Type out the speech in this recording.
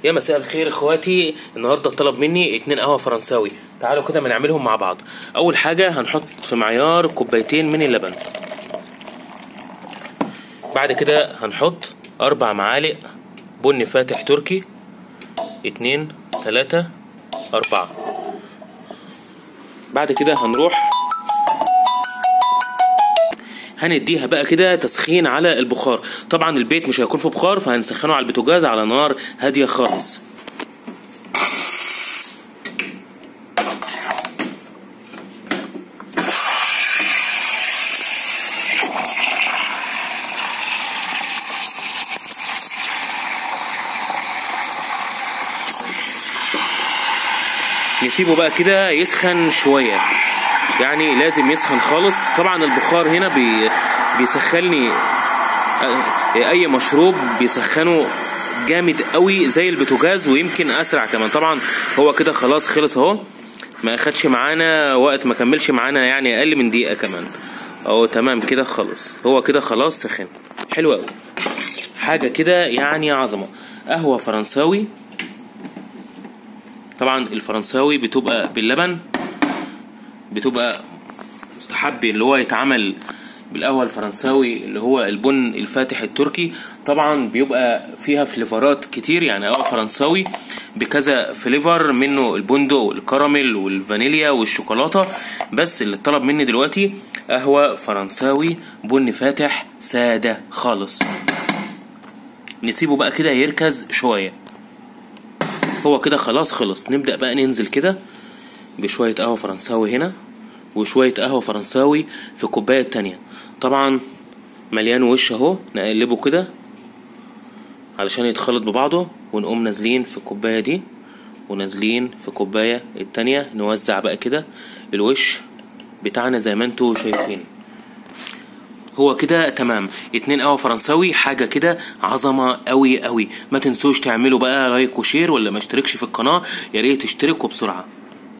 يا مساء الخير اخواتي. النهارده طلب مني 2 قهوه فرنساوي. تعالوا كده بنعملهم مع بعض. اول حاجه هنحط في معيار كوبايتين من اللبن. بعد كده هنحط 4 معالق بن فاتح تركي، 2 3 4. بعد كده هنروح هنديها بقى كده تسخين على البخار. طبعا البيت مش هيكون في بخار، فهنسخنه على البوتاجاز على نار هاديه خالص. نسيبه بقى كده يسخن شويه، يعني لازم يسخن خالص. طبعا البخار هنا بيسخني اي مشروب، بيسخنه جامد قوي زي البوتاجاز ويمكن اسرع كمان. طبعا هو كده خلاص خلص اهو، ما اخدش معانا وقت، ما كملش معانا يعني اقل من دقيقه كمان اهو. تمام كده خلص، هو كده خلاص سخن. حلو قوي، حاجه كده يعني عظمه. قهوه فرنساوي. طبعا الفرنساوي بتبقى باللبن، بتبقى مستحب اللي هو يتعمل بالقهوه الفرنساوي اللي هو البن الفاتح التركي. طبعا بيبقى فيها فليفرات كتير، يعني قهوه فرنساوي بكذا فليفر، منه البندق والكراميل والفانيليا والشوكولاته. بس اللي طلب مني دلوقتي قهوه فرنساوي بن فاتح ساده خالص. نسيبه بقى كده يركز شويه. هو كده خلاص خلص. نبدأ بقى ننزل كده بشوية قهوة فرنساوي هنا وشوية قهوة فرنساوي في الكوباية التانية. طبعا مليان وش اهو، نقلبه كده علشان يتخلط ببعضه، ونقوم نازلين في الكوباية دي ونازلين في الكوباية التانية. نوزع بقى كده الوش بتاعنا زي ما انتوا شايفين. هو كده تمام. 2 قهوة فرنساوي، حاجة كده عظمة قوي قوي. ما تنسوش تعملوا بقى لايك وشير، ولا ما اشتركش في القناة يا ريت تشتركوا بسرعة.